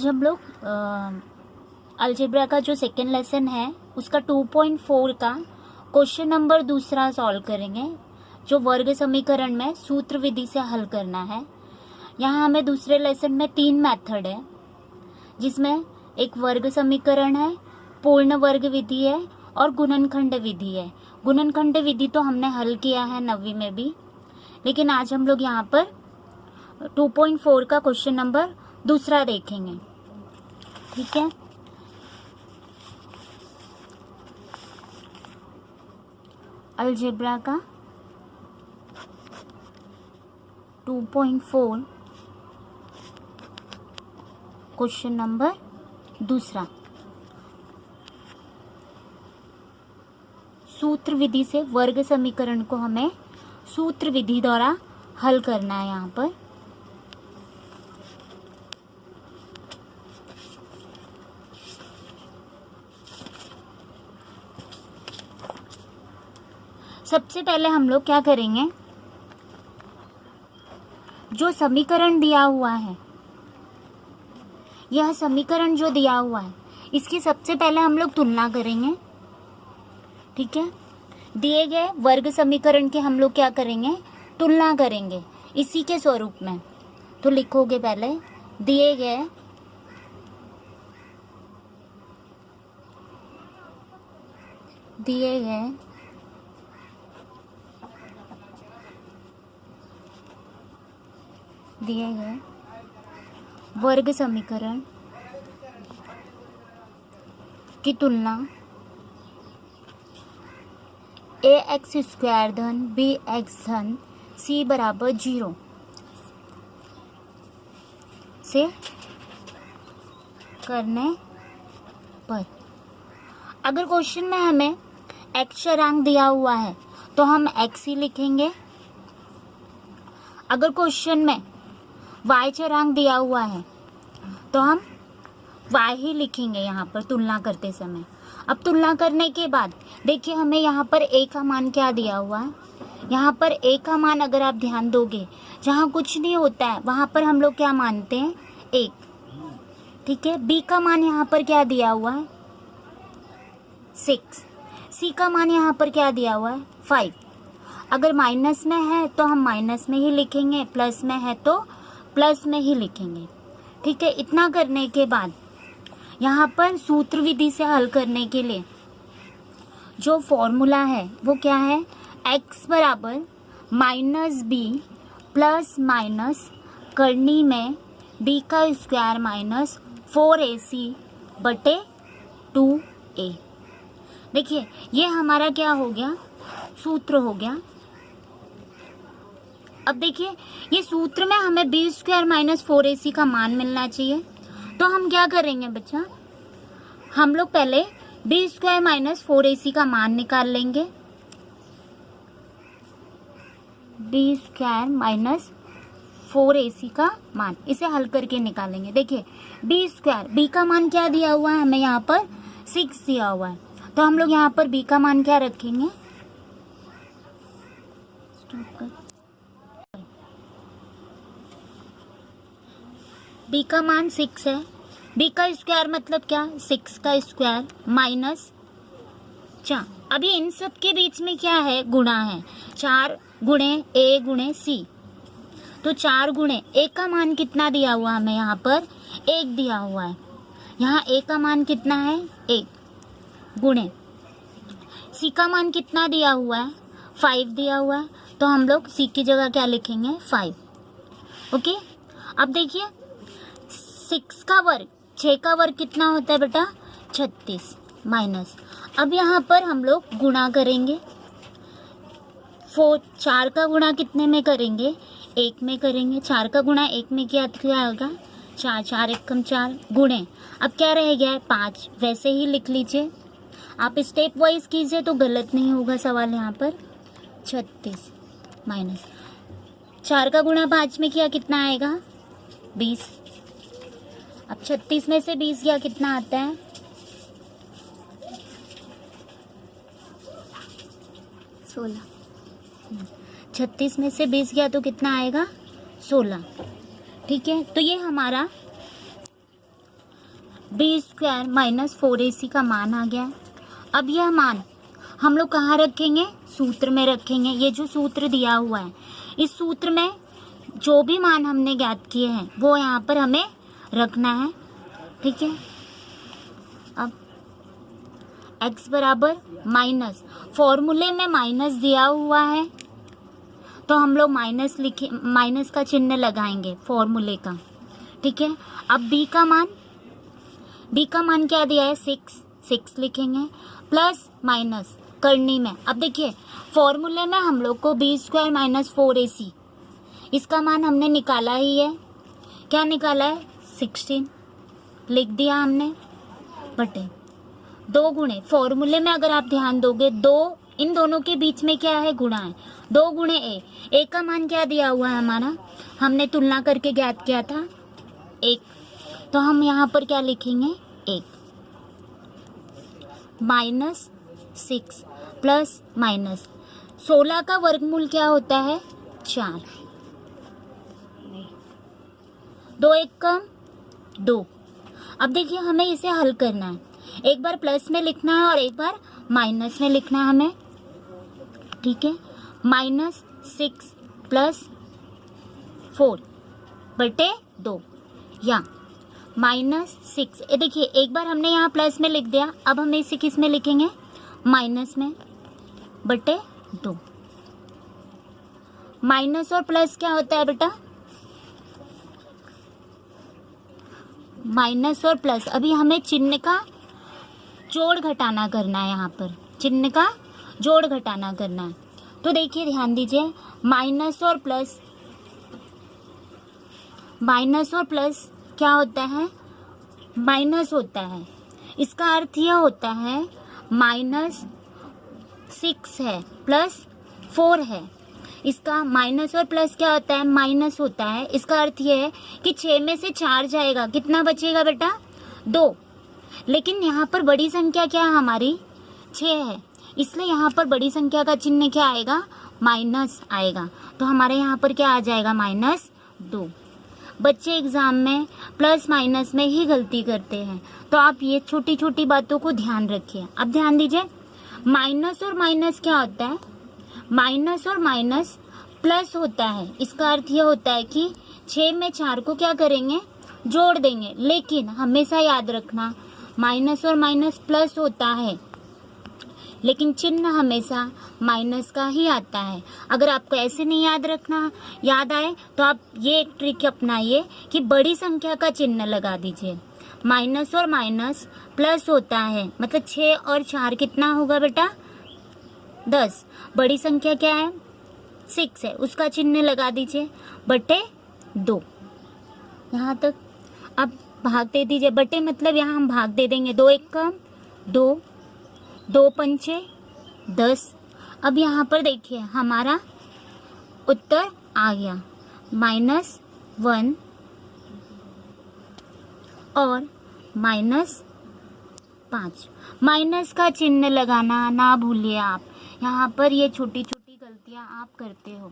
आज हम लोग अलजेब्रा का जो सेकेंड लेसन है उसका 2.4 का क्वेश्चन नंबर दूसरा सॉल्व करेंगे, जो वर्ग समीकरण में सूत्र विधि से हल करना है। यहाँ हमें दूसरे लेसन में 3 मेथड है, जिसमें एक वर्ग समीकरण है, पूर्ण वर्ग विधि है और गुणनखंड विधि है। गुणनखंड विधि तो हमने हल किया है 9वीं में भी, लेकिन आज हम लोग यहाँ पर 2.4 का क्वेश्चन नंबर दूसरा देखेंगे। ठीक है, अलजेब्रा का 2.4 क्वेश्चन नंबर दूसरा। सूत्र विधि से वर्ग समीकरण को हमें सूत्र विधि द्वारा हल करना है। यहाँ पर सबसे पहले हम लोग क्या करेंगे, जो समीकरण दिया हुआ है, यह समीकरण जो दिया हुआ है इसकी सबसे पहले हम लोग तुलना करेंगे। ठीक है, दिए गए वर्ग समीकरण के हम लोग क्या करेंगे, तुलना करेंगे इसी के स्वरूप में। तो लिखोगे पहले दिए गए वर्ग समीकरण की तुलना ax² धन bx धन c बराबर 0 से करने पर, अगर क्वेश्चन में हमें x चरांक दिया हुआ है तो हम x ही लिखेंगे। अगर क्वेश्चन में y चरांक दिया हुआ है तो हम y ही लिखेंगे यहाँ पर तुलना करते समय। अब तुलना करने के बाद देखिए हमें यहाँ पर a का मान क्या दिया हुआ है। यहाँ पर a का मान अगर आप ध्यान दोगे, जहाँ कुछ नहीं होता है वहाँ पर हम लोग क्या मानते हैं, 1। ठीक है, b का मान यहाँ पर क्या दिया हुआ है, 6। c का मान यहाँ पर क्या दिया हुआ है, 5। अगर माइनस में है तो हम माइनस में ही लिखेंगे, प्लस में है तो प्लस में ही लिखेंगे। ठीक है, इतना करने के बाद यहाँ पर सूत्र विधि से हल करने के लिए जो फॉर्मूला है वो क्या है, x बराबर -b प्लस माइनस करनी में b का स्क्वायर माइनस 4ac बटे 2a। देखिए ये हमारा क्या हो गया, सूत्र हो गया। अब देखिए ये सूत्र में हमें b² माइनस 4ac का मान मिलना चाहिए, तो हम क्या करेंगे बच्चा, हम लोग पहले b² माइनस 4ac का मान निकाल लेंगे। b² माइनस 4ac का मान इसे हल करके निकालेंगे। देखिए b² का मान क्या दिया हुआ है, हमें यहाँ पर 6 दिया हुआ है, तो हम लोग यहाँ पर b का मान क्या रखेंगे, b का मान 6 है। b का स्क्वायर मतलब क्या, 6 का स्क्वायर माइनस 4। अभी इन सब के बीच में क्या है, गुणा है, 4 गुणे a गुणे c। तो 4 गुणे a का मान कितना दिया हुआ हमें, यहाँ पर 1 दिया हुआ है। यहाँ a का मान कितना है, 1 गुणे c का मान कितना दिया हुआ है, 5 दिया हुआ है, तो हम लोग c की जगह क्या लिखेंगे, 5। ओके, अब देखिए 6 का वर्ग, 6 का वर्ग कितना होता है बेटा, 36 माइनस। अब यहाँ पर हम लोग गुणा करेंगे, 4 का गुणा कितने में करेंगे, 1 में करेंगे। 4 का गुणा 1 में क्या होगा, 4, 4 एकम 4 गुणे, अब क्या रह गया है, 5। वैसे ही लिख लीजिए, आप स्टेप वाइज कीजिए तो गलत नहीं होगा सवाल। यहाँ पर 36 माइनस 4 का गुणा 5 में किया कितना आएगा, 20। अब 36 में से 20 गया कितना आता है, 16। 36 में से 20 गया तो कितना आएगा, 16। ठीक है, तो ये हमारा बी स्क्वायर माइनस 4ac का मान आ गया। अब यह मान हम लोग कहाँ रखेंगे, सूत्र में रखेंगे। ये जो सूत्र दिया हुआ है, इस सूत्र में जो भी मान हमने ज्ञात किए हैं वो यहाँ पर हमें रखना है, ठीक है। अब x बराबर माइनस, फॉर्मूले में माइनस दिया हुआ है तो हम लोग माइनस का चिन्ह लगाएंगे फॉर्मूले का, ठीक है। अब b का मान क्या दिया है, 6 लिखेंगे, प्लस माइनस करनी में। अब देखिए फॉर्मूले में हम लोग को बी स्क्वायर माइनस 4ac इसका मान हमने निकाला ही है। क्या निकाला है, 16 लिख दिया हमने, बटे 2 गुणे, फॉर्मूले में अगर आप ध्यान दोगे 2 इन दोनों के बीच में क्या है, गुणा है। 2 गुणे a का मान क्या दिया हुआ है हमारा, हमने तुलना करके ज्ञात किया था 1, तो हम यहाँ पर क्या लिखेंगे 1 माइनस 6 प्लस माइनस 16 का वर्गमूल क्या होता है, 4, 2 1 कम 2। अब देखिए हमें इसे हल करना है, एक बार प्लस में लिखना है और एक बार माइनस में लिखना है हमें, ठीक है। माइनस 6 प्लस 4 बटे 2 या माइनस 6, ये देखिए एक बार हमने यहाँ प्लस में लिख दिया, अब हम इसे किस में लिखेंगे, माइनस में, बटे 2। माइनस और प्लस क्या होता है बेटा, माइनस और प्लस, अभी हमें चिन्ह का जोड़ घटाना करना है, यहाँ पर चिन्ह का जोड़ घटाना करना है। तो देखिए ध्यान दीजिए, माइनस और प्लस क्या होता है, माइनस होता है, इसका अर्थ यह होता है -6 है प्लस 4 है, इसका माइनस और प्लस क्या होता है, माइनस होता है, इसका अर्थ यह है कि 6 में से 4 जाएगा, कितना बचेगा बेटा, 2। लेकिन यहाँ पर बड़ी संख्या क्या है हमारी, 6 है, इसलिए यहाँ पर बड़ी संख्या का चिन्ह क्या आएगा, माइनस आएगा, तो हमारे यहाँ पर क्या आ जाएगा, -2। बच्चे एग्जाम में प्लस माइनस में ही गलती करते हैं, तो आप ये छोटी छोटी बातों को ध्यान रखिए। अब ध्यान दीजिए, माइनस और माइनस क्या होता है, माइनस और माइनस प्लस होता है, इसका अर्थ यह होता है कि 6 में 4 को क्या करेंगे, जोड़ देंगे। लेकिन हमेशा याद रखना, माइनस और माइनस प्लस होता है लेकिन चिन्ह हमेशा माइनस का ही आता है। अगर आपको ऐसे नहीं याद आए तो आप ये एक ट्रिक अपनाइए कि बड़ी संख्या का चिन्ह लगा दीजिए। माइनस और माइनस प्लस होता है, मतलब 6 और 4 कितना होगा बेटा, 10। बड़ी संख्या क्या है, 6 है, उसका चिन्ह लगा दीजिए, बटे 2। यहाँ तक अब भाग दे दीजिए, बटे मतलब यहाँ हम भाग दे देंगे, 2 1 कम 2, 2 पंचे 10। अब यहाँ पर देखिए हमारा उत्तर आ गया -1 और -5। माइनस का चिन्ह लगाना ना भूलिए आप, यहाँ पर ये छोटी छोटी गलतियाँ आप करते हो।